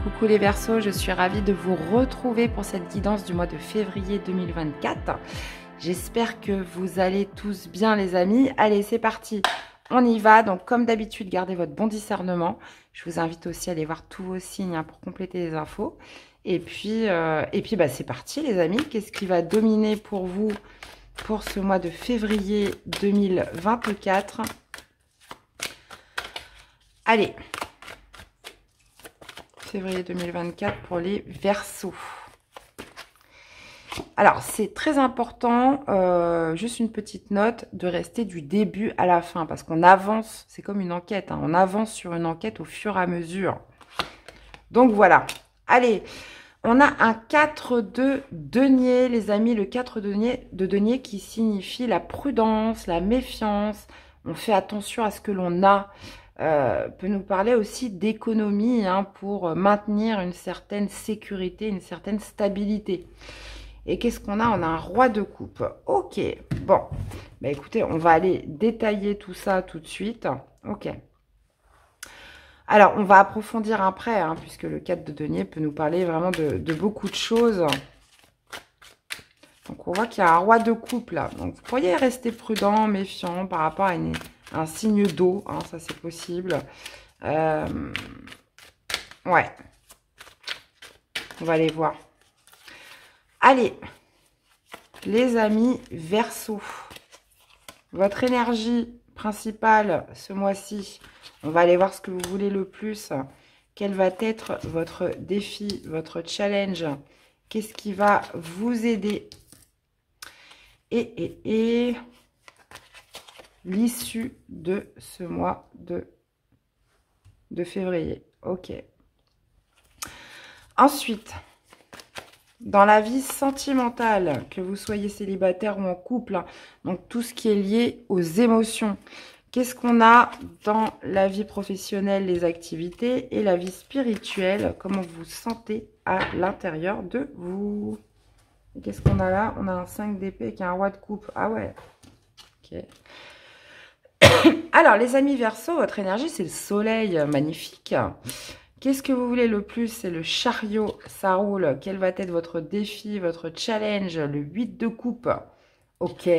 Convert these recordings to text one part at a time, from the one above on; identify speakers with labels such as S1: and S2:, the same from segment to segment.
S1: Coucou les Verseaux, je suis ravie de vous retrouver pour cette guidance du mois de février 2024. J'espère que vous allez tous bien les amis. Allez, c'est parti, on y va. Donc comme d'habitude, gardez votre bon discernement. Je vous invite aussi à aller voir tous vos signes pour compléter les infos. Et puis c'est parti les amis. Qu'est-ce qui va dominer pour vous pour ce mois de février 2024? Allez, février 2024 pour les Verseaux. Alors, c'est très important, juste une petite note, de rester du début à la fin, parce qu'on avance, c'est comme une enquête, on avance sur une enquête au fur et à mesure. Donc voilà, allez, on a un 4 de denier, les amis, le 4 de denier qui signifie la prudence, la méfiance, on fait attention à ce que l'on a. Peut nous parler aussi d'économie pour maintenir une certaine sécurité, une certaine stabilité. Et qu'est-ce qu'on a? On a un roi de coupe. Ok, bon. Bah écoutez, on va aller détailler tout ça tout de suite. Ok. Alors, on va approfondir après, puisque le 4 de denier peut nous parler vraiment de beaucoup de choses. Donc, on voit qu'il y a un roi de coupe là. Donc, vous pourriez rester prudent, méfiant par rapport à un signe d'eau. Ça, c'est possible. Ouais. On va aller voir. Allez, les amis Verseaux. Votre énergie principale ce mois-ci. On va aller voir ce que vous voulez le plus. Quel va être votre défi, votre challenge? Qu'est-ce qui va vous aider? Et l'issue de ce mois de février. Ok. Ensuite, dans la vie sentimentale, que vous soyez célibataire ou en couple, donc tout ce qui est lié aux émotions. Qu'est-ce qu'on a dans la vie professionnelle, les activités et la vie spirituelle? Comment vous vous sentez à l'intérieur de vous? Qu'est-ce qu'on a là? On a un 5 d'épée avec un roi de coupe. Ah ouais. Ok. Alors, les amis Verseaux, votre énergie, c'est le soleil. Magnifique. Qu'est-ce que vous voulez le plus? C'est le chariot. Ça roule. Quel va être votre défi, votre challenge? Le 8 de coupe. Ok.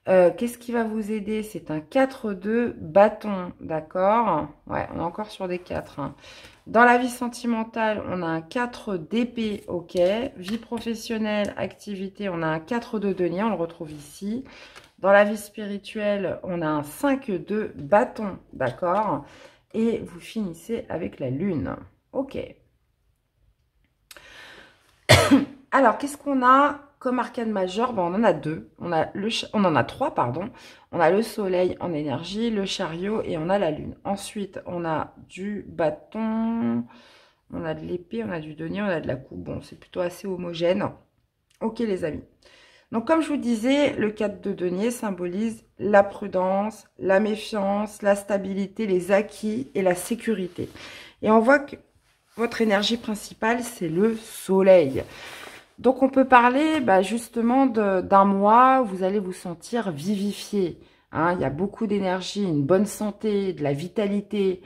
S1: Qu'est-ce qui va vous aider? C'est un 4 de bâton. D'accord? Ouais, on est encore sur des 4. Dans la vie sentimentale, on a un 4 d'épée, ok. Vie professionnelle, activité, on a un 4 de denier, on le retrouve ici. Dans la vie spirituelle, on a un 5 de bâton, d'accord. Et vous finissez avec la lune, ok. Alors, qu'est-ce qu'on a comme arcane majeur? On en a deux, on en a trois, pardon. On a le soleil en énergie, le chariot et on a la lune. Ensuite, on a du bâton, on a de l'épée, on a du denier, on a de la coupe. Bon, c'est plutôt assez homogène. Ok les amis. Donc comme je vous disais, le 4 de denier symbolise la prudence, la méfiance, la stabilité, les acquis et la sécurité. Et on voit que votre énergie principale, c'est le soleil. Donc, on peut parler justement d'un mois où vous allez vous sentir vivifié. Il y a beaucoup d'énergie, une bonne santé, de la vitalité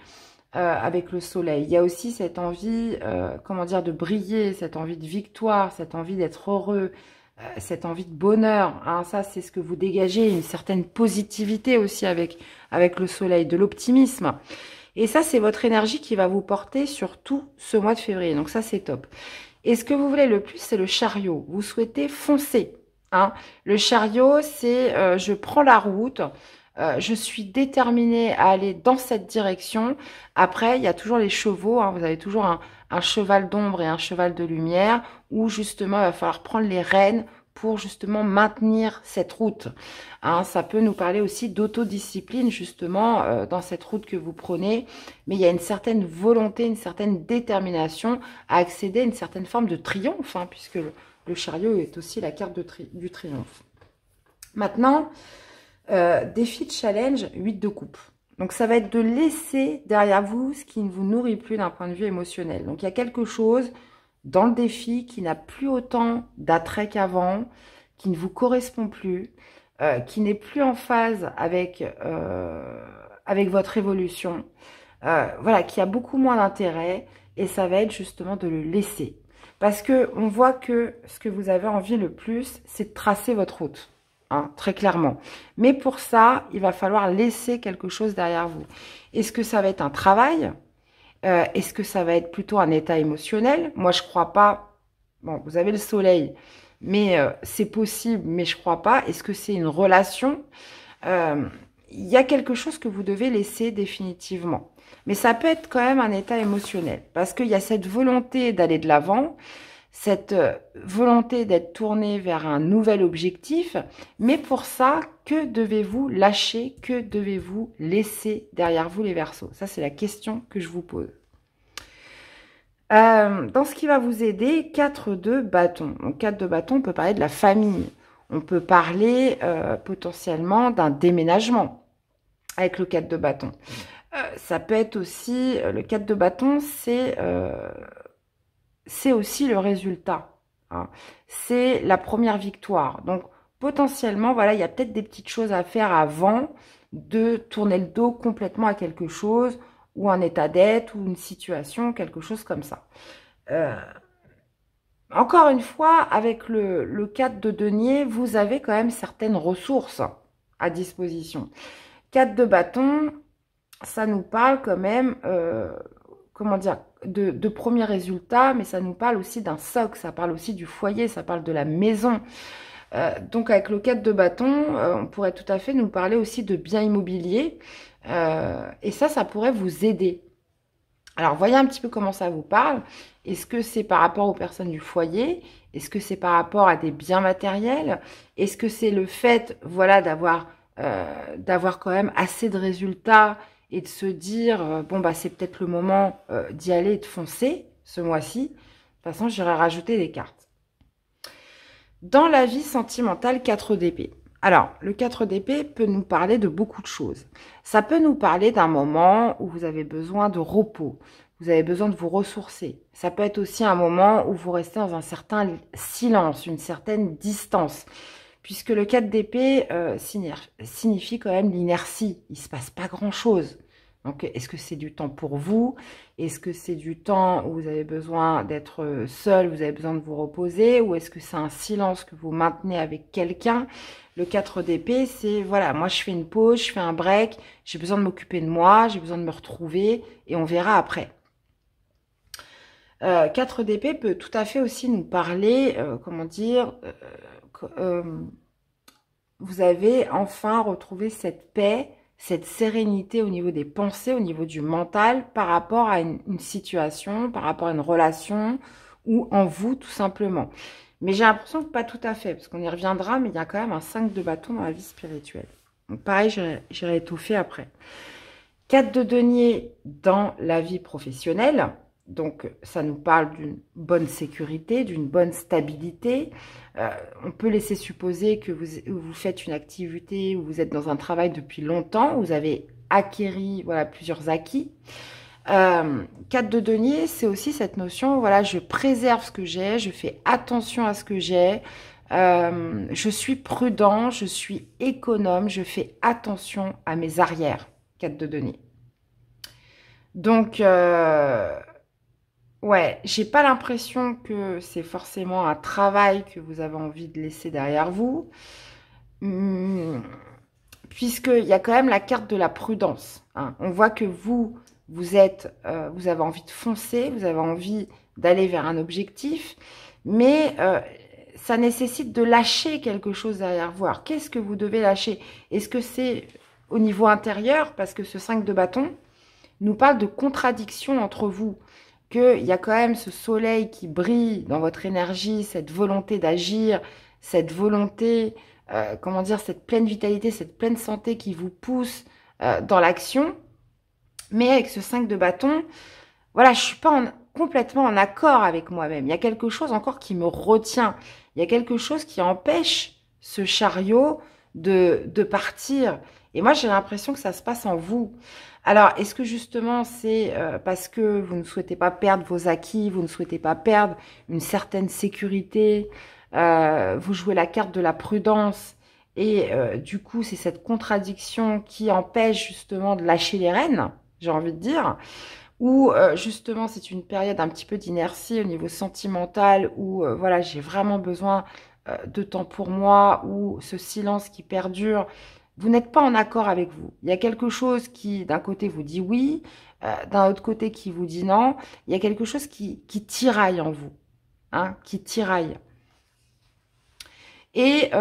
S1: avec le soleil. Il y a aussi cette envie, de briller, cette envie de victoire, cette envie d'être heureux, cette envie de bonheur. Ça, c'est ce que vous dégagez, une certaine positivité aussi avec le soleil, de l'optimisme. Et ça, c'est votre énergie qui va vous porter sur tout ce mois de février. Donc ça, c'est top. Et ce que vous voulez le plus, c'est le chariot. Vous souhaitez foncer. Le chariot, c'est je prends la route, je suis déterminée à aller dans cette direction. Après, il y a toujours les chevaux. Vous avez toujours un cheval d'ombre et un cheval de lumière où justement, il va falloir prendre les rênes pour justement maintenir cette route. Ça peut nous parler aussi d'autodiscipline justement dans cette route que vous prenez, mais il y a une certaine volonté, une certaine détermination à accéder à une certaine forme de triomphe, puisque le chariot est aussi la carte du triomphe. Maintenant, défi de challenge, 8 de coupe. Donc ça va être de laisser derrière vous ce qui ne vous nourrit plus d'un point de vue émotionnel. Donc il y a quelque chose dans le défi qui n'a plus autant d'attrait qu'avant, qui ne vous correspond plus, qui n'est plus en phase avec votre évolution, qui a beaucoup moins d'intérêt. et ça va être justement de le laisser. Parce que on voit que ce que vous avez envie le plus, c'est de tracer votre route, hein, très clairement. Mais pour ça, il va falloir laisser quelque chose derrière vous. Est-ce que ça va être un travail? Est-ce que ça va être plutôt un état émotionnel? Moi, je crois pas. Bon, vous avez le soleil, mais c'est possible, mais je crois pas. Est-ce que c'est une relation? Il y a quelque chose que vous devez laisser définitivement. Mais ça peut être quand même un état émotionnel, parce qu'il y a cette volonté d'aller de l'avant, cette volonté d'être tourné vers un nouvel objectif, mais pour ça, que devez-vous lâcher, que devez-vous laisser derrière vous les Verseaux? Ça, c'est la question que je vous pose. Dans ce qui va vous aider, 4 de bâton. Donc 4 de bâton, on peut parler de la famille. On peut parler potentiellement d'un déménagement avec le 4 de bâton. Ça peut être aussi, le 4 de bâton, c'est aussi le résultat, hein. C'est la première victoire. Donc, potentiellement, voilà, il y a peut-être des petites choses à faire avant de tourner le dos complètement à quelque chose, ou un état d'être, ou une situation, quelque chose comme ça. Encore une fois, avec le 4 de denier, vous avez quand même certaines ressources à disposition. 4 de bâton, ça nous parle quand même, comment dire, de premiers résultats, mais ça nous parle aussi d'un socle, ça parle aussi du foyer, ça parle de la maison. Donc avec le 4 de bâton, on pourrait tout à fait nous parler aussi de biens immobiliers, et ça pourrait vous aider. Alors voyez un petit peu comment ça vous parle. Est-ce que c'est par rapport aux personnes du foyer? Est-ce que c'est par rapport à des biens matériels? Est-ce que c'est le fait, voilà, d'avoir quand même assez de résultats et de se dire, bon, bah, c'est peut-être le moment d'y aller et de foncer ce mois-ci. De toute façon, j'irai rajouter des cartes. Dans la vie sentimentale, 4 d'épée. Alors, le 4 d'épée peut nous parler de beaucoup de choses. Ça peut nous parler d'un moment où vous avez besoin de repos. Vous avez besoin de vous ressourcer. Ça peut être aussi un moment où vous restez dans un certain silence, une certaine distance. Puisque le 4 d'épée signifie quand même l'inertie. Il ne se passe pas grand-chose. Donc, est-ce que c'est du temps pour vous? Est-ce que c'est du temps où vous avez besoin d'être seul, vous avez besoin de vous reposer? Ou est-ce que c'est un silence que vous maintenez avec quelqu'un? Le 4 d'épée, c'est, voilà, moi je fais une pause, je fais un break, j'ai besoin de m'occuper de moi, j'ai besoin de me retrouver, et on verra après. 4 d'épée peut tout à fait aussi nous parler, comment dire, vous avez enfin retrouvé cette paix, cette sérénité au niveau des pensées, au niveau du mental, par rapport à une situation, par rapport à une relation, ou en vous, tout simplement. Mais j'ai l'impression que pas tout à fait, parce qu'on y reviendra, mais il y a quand même un 5 de bâton dans la vie spirituelle. Donc pareil, j'irai étouffer après. 4 de denier dans la vie professionnelle. Donc, ça nous parle d'une bonne sécurité, d'une bonne stabilité. On peut laisser supposer que vous faites une activité, où vous êtes dans un travail depuis longtemps, vous avez acquéri, voilà, plusieurs acquis. 4 de denier, c'est aussi cette notion, voilà, je préserve ce que j'ai, je fais attention à ce que j'ai, je suis prudent, je suis économe, je fais attention à mes arrières. 4 de denier. Donc, ouais, j'ai pas l'impression que c'est forcément un travail que vous avez envie de laisser derrière vous, puisqu'il y a quand même la carte de la prudence, hein. On voit que vous avez envie de foncer, vous avez envie d'aller vers un objectif, mais ça nécessite de lâcher quelque chose derrière vous. Alors, qu'est-ce que vous devez lâcher? Est-ce que c'est au niveau intérieur? Parce que ce 5 de bâton nous parle de contradiction entre vous. Qu'il y a quand même ce soleil qui brille dans votre énergie, cette volonté d'agir, cette volonté, comment dire, cette pleine vitalité, cette pleine santé qui vous pousse dans l'action. Mais avec ce 5 de bâton, voilà, je suis pas complètement en accord avec moi-même. Il y a quelque chose encore qui me retient. Il y a quelque chose qui empêche ce chariot de partir. Et moi, j'ai l'impression que ça se passe en vous. Alors, est-ce que justement, c'est parce que vous ne souhaitez pas perdre vos acquis, vous ne souhaitez pas perdre une certaine sécurité, vous jouez la carte de la prudence, et du coup, c'est cette contradiction qui empêche justement de lâcher les rênes, j'ai envie de dire, ou justement c'est une période un petit peu d'inertie au niveau sentimental, où voilà, j'ai vraiment besoin de temps pour moi, ou ce silence qui perdure, vous n'êtes pas en accord avec vous. Il y a quelque chose qui, d'un côté, vous dit oui, d'un autre côté, qui vous dit non. Il y a quelque chose qui tiraille en vous, hein, qui tiraille. Et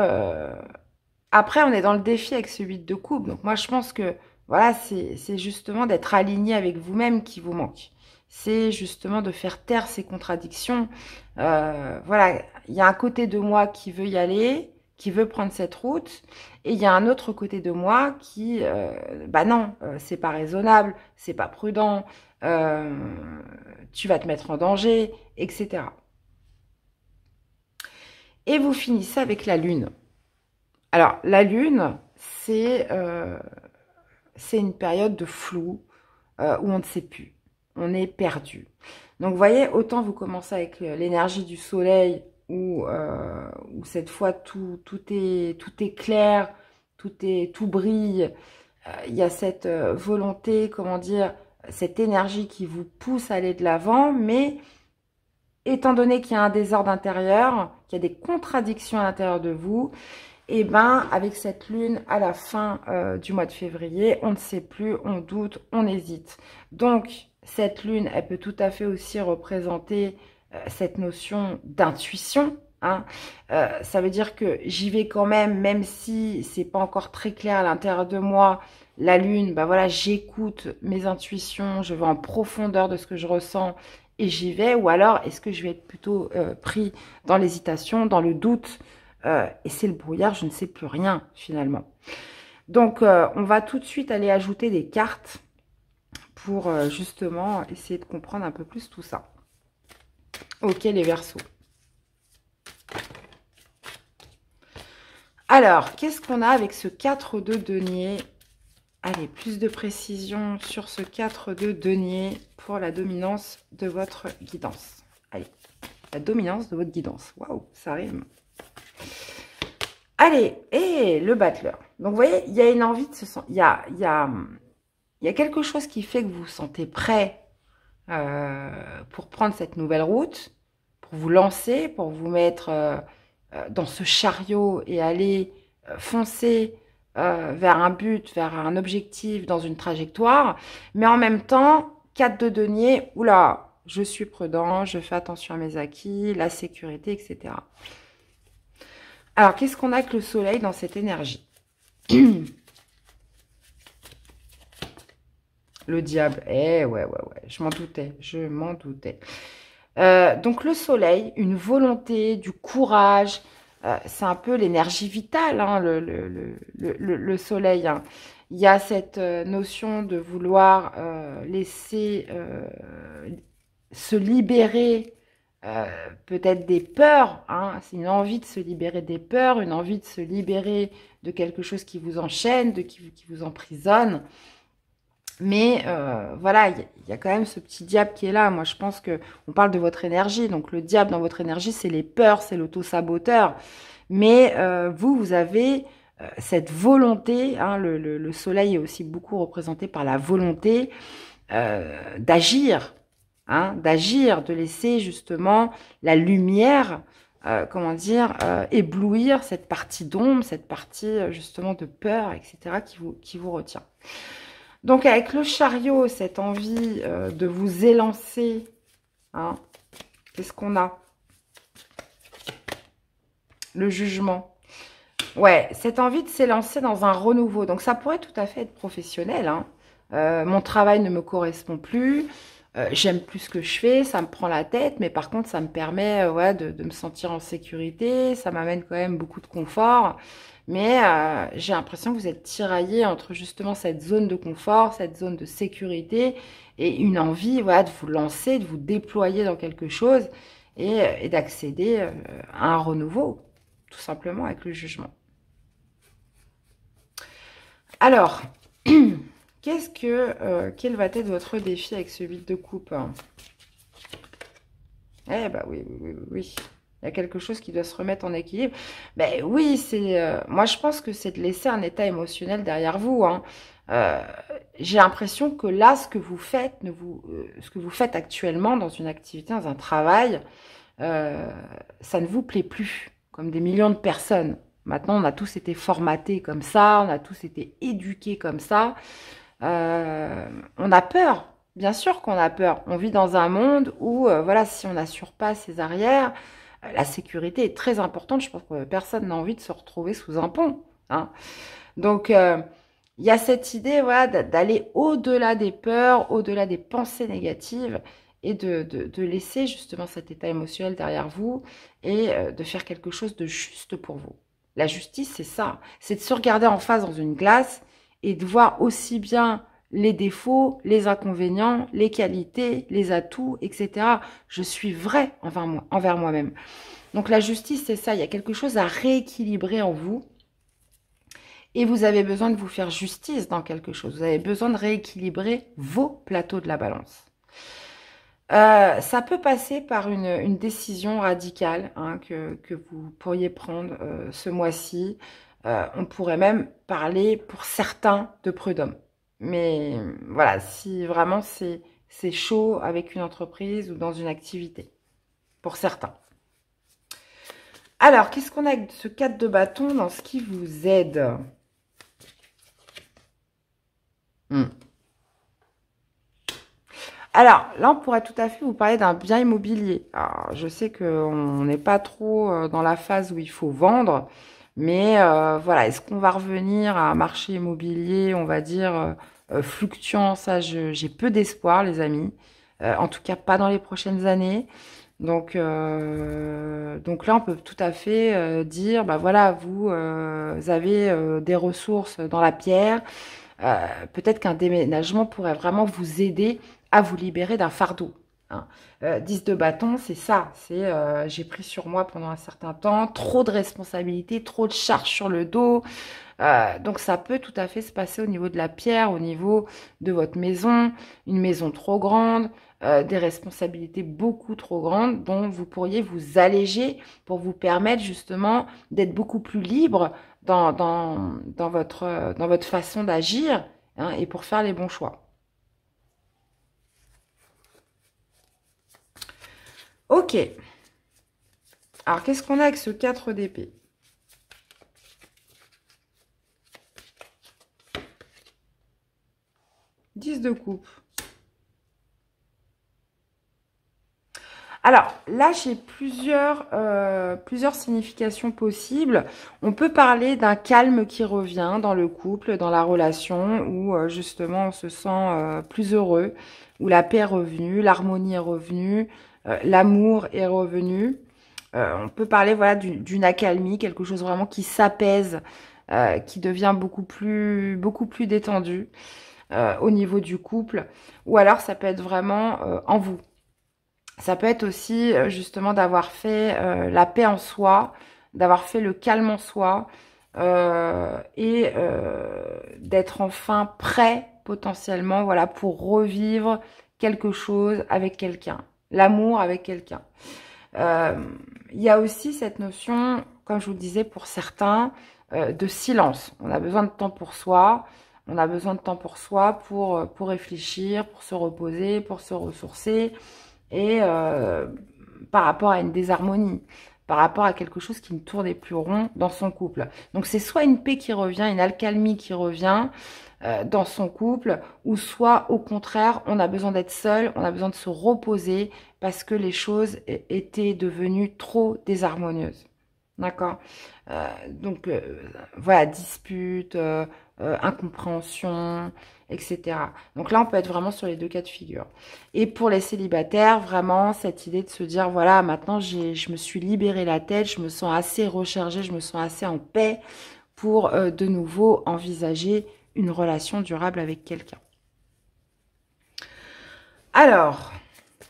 S1: après, on est dans le défi avec ce 8 de coupe. Donc moi, je pense que voilà, c'est justement d'être aligné avec vous-même qui vous manque. C'est justement de faire taire ces contradictions. Voilà, il y a un côté de moi qui veut y aller, qui veut prendre cette route, et il y a un autre côté de moi qui, bah non, c'est pas raisonnable, c'est pas prudent, tu vas te mettre en danger, etc. Et vous finissez avec la lune. Alors, la lune, c'est une période de flou où on ne sait plus. On est perdu. Donc, vous voyez, autant vous commencez avec l'énergie du soleil où cette fois tout est clair, tout brille. Il y a cette volonté, comment dire, cette énergie qui vous pousse à aller de l'avant, mais étant donné qu'il y a un désordre intérieur, qu'il y a des contradictions à l'intérieur de vous, et ben avec cette lune à la fin du mois de février, on ne sait plus, on doute, on hésite. Donc cette lune, elle peut tout à fait aussi représenter cette notion d'intuition. Hein. Ça veut dire que j'y vais quand même si c'est pas encore très clair à l'intérieur de moi. La lune, ben voilà, j'écoute mes intuitions, je vais en profondeur de ce que je ressens et j'y vais. Ou alors, est-ce que je vais être plutôt pris dans l'hésitation, dans le doute, et c'est le brouillard, je ne sais plus rien finalement. Donc, on va tout de suite aller ajouter des cartes pour justement essayer de comprendre un peu plus tout ça. Ok, les Verseaux. Alors, qu'est-ce qu'on a avec ce 4 de denier? Allez, plus de précision sur ce 4 de denier pour la dominance de votre guidance. Allez, la dominance de votre guidance. Waouh, ça rime. Allez, et le battleur. Donc, vous voyez, il y a une envie de se sentir... Il y a quelque chose qui fait que vous vous sentez prêt pour prendre cette nouvelle route, pour vous lancer, pour vous mettre dans ce chariot et aller foncer vers un but, vers un objectif, dans une trajectoire. Mais en même temps, 4 de denier, oula, je suis prudent, je fais attention à mes acquis, la sécurité, etc. Alors, qu'est-ce qu'on a avec le soleil dans cette énergie? Le diable. Eh ouais, je m'en doutais, donc, le soleil, une volonté, du courage, c'est un peu l'énergie vitale, hein, le soleil. Hein. Il y a cette notion de vouloir laisser se libérer peut-être des peurs, hein. C'est une envie de se libérer des peurs, une envie de se libérer de quelque chose qui vous enchaîne, qui vous emprisonne. Mais voilà, il y a quand même ce petit diable qui est là. Moi, je pense que on parle de votre énergie. Donc, le diable dans votre énergie, c'est les peurs, c'est l'auto-saboteur. Mais vous avez cette volonté. Hein, le soleil est aussi beaucoup représenté par la volonté d'agir. Hein, d'agir, de laisser justement la lumière, comment dire, éblouir cette partie d'ombre, cette partie justement de peur, etc., qui vous retient. Donc avec le chariot, cette envie de vous élancer, hein, qu'est-ce qu'on a? Le jugement. Ouais, cette envie de s'élancer dans un renouveau. Donc ça pourrait tout à fait être professionnel. Hein. Mon travail ne me correspond plus. J'aime plus ce que je fais, ça me prend la tête, mais par contre, ça me permet ouais, de me sentir en sécurité, ça m'amène quand même beaucoup de confort, mais j'ai l'impression que vous êtes tiraillé entre justement cette zone de confort, cette zone de sécurité, et une envie voilà, de vous lancer, de vous déployer dans quelque chose, et d'accéder à un renouveau, tout simplement avec le jugement. Alors... quel va être votre défi avec ce 8 de coupe? Eh ben oui. Il y a quelque chose qui doit se remettre en équilibre. Ben oui, c'est moi je pense que c'est de laisser un état émotionnel derrière vous. Hein. Euh, j'ai l'impression que là, ce que vous faites, ce que vous faites actuellement dans une activité, dans un travail, euh, ça ne vous plaît plus, comme des millions de personnes. Maintenant, on a tous été formatés comme ça, on a tous été éduqués comme ça. On a peur, bien sûr qu'on a peur. On vit dans un monde où, voilà, si on n'assure pas ses arrières, la sécurité est très importante. Je pense que personne n'a envie de se retrouver sous un pont, hein. Donc, il y a cette idée, voilà, d'aller au-delà des peurs, au-delà des pensées négatives et de laisser justement cet état émotionnel derrière vous et de faire quelque chose de juste pour vous. La justice, c'est ça. C'est de se regarder en face dans une glace et de voir aussi bien les défauts, les inconvénients, les qualités, les atouts, etc. Je suis vrai envers moi-même. Donc la justice, c'est ça. Il y a quelque chose à rééquilibrer en vous. Et vous avez besoin de vous faire justice dans quelque chose. Vous avez besoin de rééquilibrer vos plateaux de la balance. Ça peut passer par une décision radicale, hein, que vous pourriez prendre ce mois-ci. On pourrait même parler pour certains de prud'homme. Mais voilà, si vraiment c'est chaud avec une entreprise ou dans une activité, pour certains. Alors, qu'est-ce qu'on a avec ce 4 de bâton dans ce qui vous aide? Alors, là, on pourrait tout à fait vous parler d'un bien immobilier. Alors, je sais qu'on n'est pas trop dans la phase où il faut vendre, mais voilà, est-ce qu'on va revenir à un marché immobilier, on va dire, fluctuant? Ça, j'ai peu d'espoir, les amis. En tout cas, pas dans les prochaines années. Donc là, on peut tout à fait dire, bah voilà, vous avez des ressources dans la pierre. Peut-être qu'un déménagement pourrait vraiment vous aider à vous libérer d'un fardeau, hein. 10 de bâton, c'est ça. C'est j'ai pris sur moi pendant un certain temps trop de responsabilités, trop de charges sur le dos. Donc ça peut tout à fait se passer au niveau de la pierre, au niveau de votre maison, une maison trop grande, des responsabilités beaucoup trop grandes dont vous pourriez vous alléger pour vous permettre justement d'être beaucoup plus libre dans votre façon d'agir, hein, et pour faire les bons choix. Ok. Alors, qu'est-ce qu'on a avec ce 4 d'épée? Dix de coupe. Alors, là, j'ai plusieurs significations possibles. On peut parler d'un calme qui revient dans le couple, dans la relation, où justement on se sent plus heureux, où la paix est revenue, l'harmonie est revenue, l'amour est revenu. On peut parler, voilà, d'une accalmie, quelque chose vraiment qui s'apaise, qui devient beaucoup plus détendu au niveau du couple. Ou alors, ça peut être vraiment en vous. Ça peut être aussi justement d'avoir fait la paix en soi, d'avoir fait le calme en soi et d'être enfin prêt potentiellement, voilà, pour revivre quelque chose avec quelqu'un, l'amour avec quelqu'un. Euh, Il y a aussi cette notion, comme je vous le disais pour certains, de silence. On a besoin de temps pour soi. On a besoin de temps pour soi pour réfléchir, pour se reposer, pour se ressourcer et par rapport à une désharmonie, par rapport à quelque chose qui ne tournait plus rond dans son couple. Donc c'est soit une paix qui revient, une accalmie qui revient dans son couple, ou soit au contraire, on a besoin d'être seul, on a besoin de se reposer parce que les choses étaient devenues trop désharmonieuses. D'accord. Voilà, dispute, incompréhension, etc. Donc là, on peut être vraiment sur les deux cas de figure. Et pour les célibataires, vraiment, cette idée de se dire, voilà, maintenant, je me suis libéré la tête, je me sens assez rechargée, je me sens assez en paix pour de nouveau envisager une relation durable avec quelqu'un. Alors,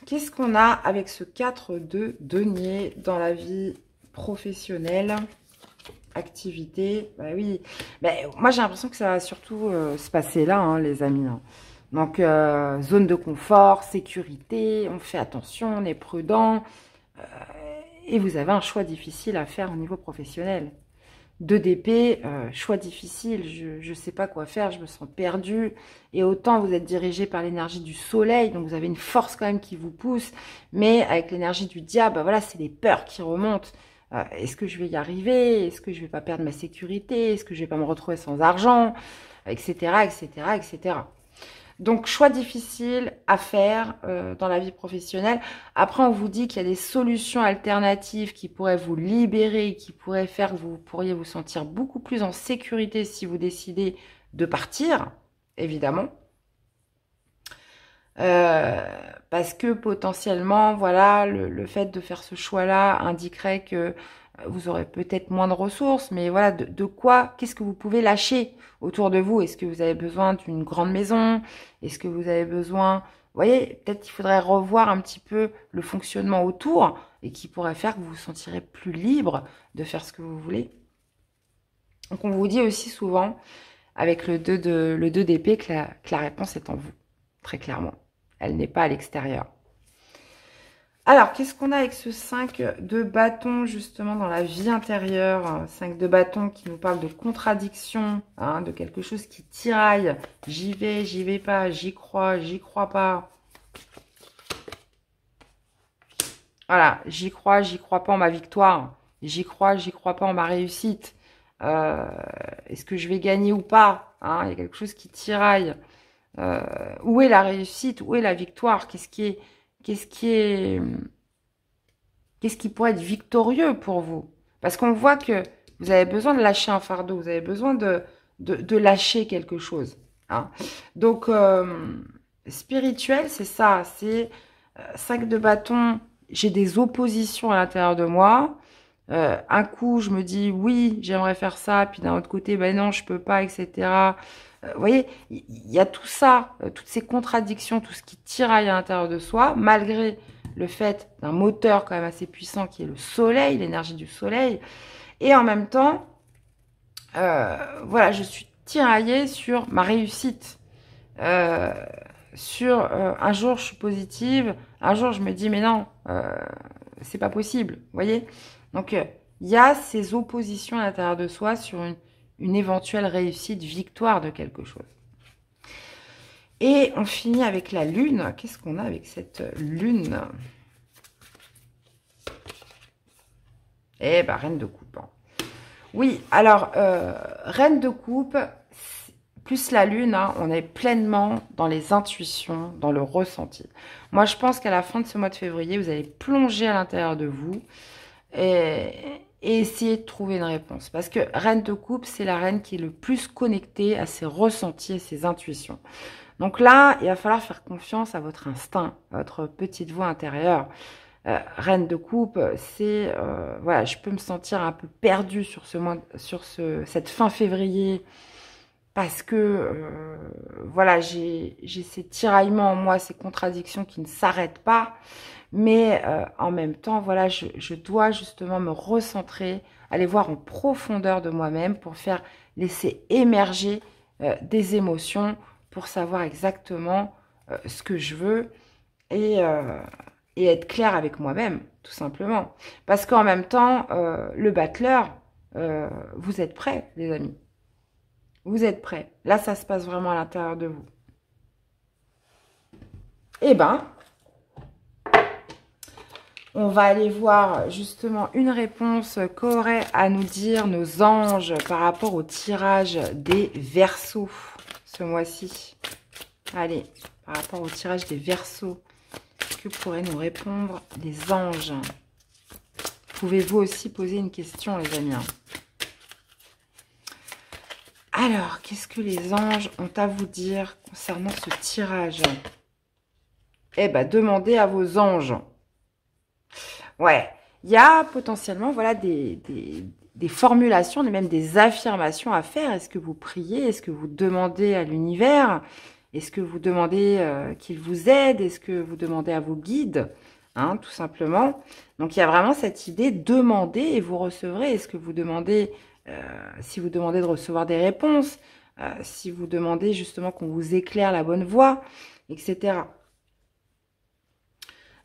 S1: qu'est-ce qu'on a avec ce 4 de denier dans la vie professionnelle, activité? Bah oui, mais moi j'ai l'impression que ça va surtout se passer là, hein, les amis, hein. Donc, zone de confort, sécurité, on fait attention, on est prudent, et vous avez un choix difficile à faire au niveau professionnel. 2 d'épée, choix difficile, je ne sais pas quoi faire, je me sens perdue. Et autant vous êtes dirigé par l'énergie du soleil, donc vous avez une force quand même qui vous pousse. Mais avec l'énergie du diable, bah voilà, c'est les peurs qui remontent. Est-ce que je vais y arriver? Est-ce que je vais pas perdre ma sécurité? Est-ce que je vais pas me retrouver sans argent? Etc, etc, etc. Donc, choix difficile à faire dans la vie professionnelle. Après, on vous dit qu'il y a des solutions alternatives qui pourraient vous libérer, qui pourraient faire que vous pourriez vous sentir beaucoup plus en sécurité si vous décidez de partir, évidemment. Parce que potentiellement, voilà, le fait de faire ce choix-là indiquerait que vous aurez peut-être moins de ressources, mais voilà, de quoi, qu'est-ce que vous pouvez lâcher autour de vous? Est-ce que vous avez besoin d'une grande maison? Est-ce que vous avez besoin... Vous voyez, peut-être qu'il faudrait revoir un petit peu le fonctionnement autour et qui pourrait faire que vous vous sentirez plus libre de faire ce que vous voulez. Donc, on vous dit aussi souvent, avec le 2 d'épée, que la réponse est en vous, très clairement. Elle n'est pas à l'extérieur. Alors, qu'est-ce qu'on a avec ce 5 de bâton, justement, dans la vie intérieure? 5 de bâton qui nous parle de contradiction, hein, de quelque chose qui tiraille. J'y vais pas, j'y crois pas. Voilà, j'y crois pas en ma victoire. J'y crois pas en ma réussite. Est-ce que je vais gagner ou pas, hein? Il y a quelque chose qui tiraille. Où est la réussite? Où est la victoire? Qu'est-ce qui pourrait être victorieux pour vous? Parce qu'on voit que vous avez besoin de lâcher un fardeau, vous avez besoin de lâcher quelque chose. Hein. Donc, spirituel, c'est ça, c'est 5 de bâton, j'ai des oppositions à l'intérieur de moi. Un coup, je me dis, oui, j'aimerais faire ça, puis d'un autre côté, ben non, je peux pas, etc. Vous voyez, il y a tout ça, toutes ces contradictions, tout ce qui tiraille à l'intérieur de soi, malgré le fait d'un moteur quand même assez puissant qui est le soleil, l'énergie du soleil. Et en même temps, voilà, je suis tiraillée sur ma réussite. Un jour, je suis positive. Un jour, je me dis, mais non, c'est pas possible. Vous voyez? Donc, il y a ces oppositions à l'intérieur de soi sur une éventuelle réussite, victoire de quelque chose. Et on finit avec la lune. Qu'est-ce qu'on a avec cette lune? Eh ben, reine de coupe. Oui, alors, reine de coupe, plus la lune, hein, on est pleinement dans les intuitions, dans le ressenti. Moi, je pense qu'à la fin de ce mois de février, vous allez plonger à l'intérieur de vous et essayer de trouver une réponse. Parce que reine de coupe, c'est la reine qui est le plus connectée à ses ressentis et ses intuitions. Donc là, il va falloir faire confiance à votre instinct, à votre petite voix intérieure. Reine de coupe, c'est voilà, je peux me sentir un peu perdue sur cette fin février parce que voilà, j'ai ces tiraillements en moi, ces contradictions qui ne s'arrêtent pas, mais en même temps, voilà, je dois justement me recentrer, aller voir en profondeur de moi-même pour laisser émerger des émotions, pour savoir exactement ce que je veux et être clair avec moi-même, tout simplement. Parce qu'en même temps, le battleur, vous êtes prêts, les amis. Vous êtes prêts. Là, ça se passe vraiment à l'intérieur de vous. Eh ben, on va aller voir justement une réponse qu'auraient à nous dire nos anges par rapport au tirage des Verseaux ce mois-ci. Allez, par rapport au tirage des Verseaux, que pourraient nous répondre les anges? Pouvez-vous aussi poser une question, les amis? Alors, qu'est-ce que les anges ont à vous dire concernant ce tirage? Eh bien, demandez à vos anges. Ouais, il y a potentiellement voilà, des formulations, même des affirmations à faire. Est-ce que vous priez? Est-ce que vous demandez à l'univers? Est-ce que vous demandez qu'il vous aide? Est-ce que vous demandez à vos guides? Hein, tout simplement. Donc, il y a vraiment cette idée, demandez et vous recevrez. Est-ce que vous demandez, si vous demandez de recevoir des réponses, si vous demandez justement qu'on vous éclaire la bonne voie, etc.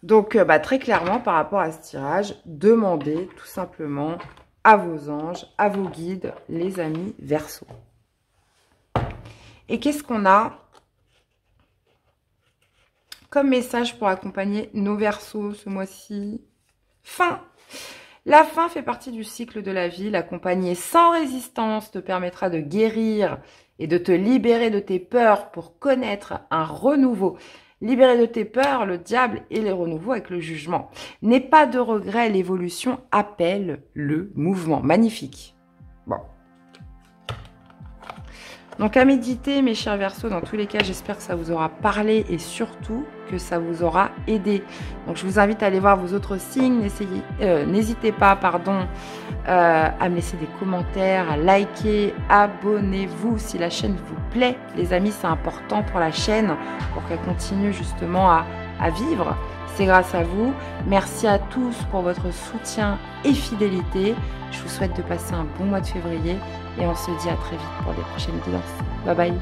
S1: Donc, très clairement, par rapport à ce tirage, demandez tout simplement à vos anges, à vos guides, les amis Verseau. Et qu'est-ce qu'on a comme message pour accompagner nos Verseaux ce mois-ci? Fin. La fin fait partie du cycle de la vie. L'accompagner sans résistance te permettra de guérir et de te libérer de tes peurs pour connaître un renouveau. Libérer de tes peurs, le diable et les renouveaux avec le jugement. N'aie pas de regret, l'évolution appelle le mouvement. Magnifique. Bon. Donc à méditer, mes chers Verseaux, dans tous les cas, j'espère que ça vous aura parlé et surtout que ça vous aura aidé. Donc je vous invite à aller voir vos autres signes. N'hésitez pas, à me laisser des commentaires, à liker, abonnez-vous si la chaîne vous plaît. Les amis, c'est important pour la chaîne, pour qu'elle continue justement à vivre. C'est grâce à vous. Merci à tous pour votre soutien et fidélité. Je vous souhaite de passer un bon mois de février et on se dit à très vite pour les prochaines guidances. Bye bye.